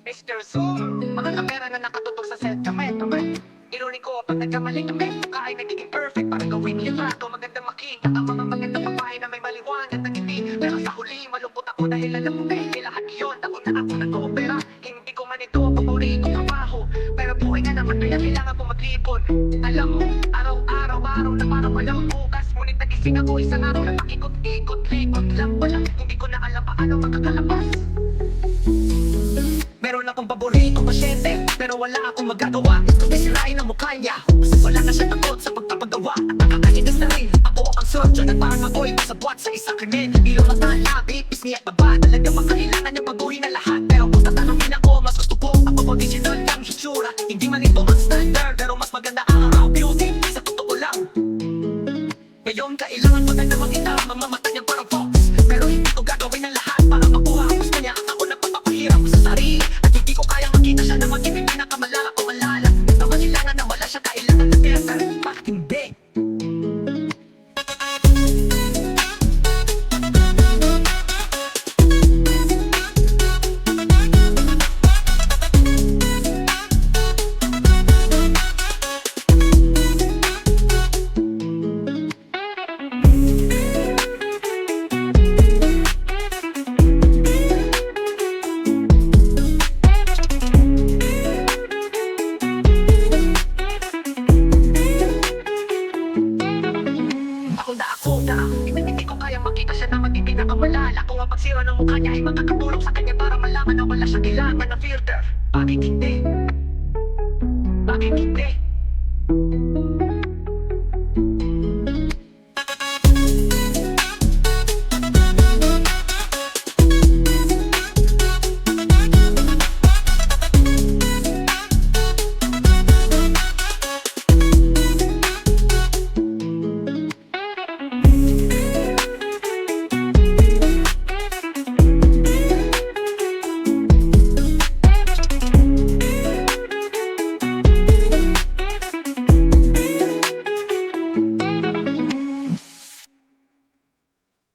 Mr. Zoom, mga kamera na nakatutok sa set kamay. Ironi ko pag nagkamali kami, mukha ay nagiging perfect para gawin litrato. Maganda makita ang mga magandang babae na may maliwanag na ngiti. Pero sa huli, malungkot ako dahil alam mo hindi lahat yun. Ako na ako nag-oopera, hindi ko man ito paborito trabaho. Pero buhay nga naman, kaya kailangan ko mag-ipon. Alam mo, araw-araw na parang walang bukas. Ngunit nagising ako isang araw na pakikot-ikot lang pala. Hindi ko na alam paano magkakalabas. Meron akong paborito pasyente, pero wala akong magagawa. Gusto bisirain ang mukha niya, wala na siya takot sa pagpapagawa. At nakakainis na rin, ako ang surgeon at parang ako'y masabwat sa isang krimen. Ilong at labi, pisngi at baba, talaga makailangan niyang baguhin na lahat. Pero kung tatanungin ako, mas gusto ko ang original ng hitsura. Hindi man ito ang standard, pero mas maganda ang raw beauty sa totoo lang. Ngayon kailangan maganda makita, mamamata niya parang fox. Pero hindi ko gagawin ang lahat para makuha. Gusto niya ako na papapahirap sa sarili. At hindi ko kayang makita siya na magiging pinakamalala o malala. Ito kailangan na wala siya kailangan na theater. Bakit hindi? Ako na, hindi ko kayang makita siya na maging pinakamalala. Kung ang pagsira ng mukha niya ay makakatulong sa kanya para malaman na wala siya kailangan ng filter. Bakit hindi? Bakit hindi?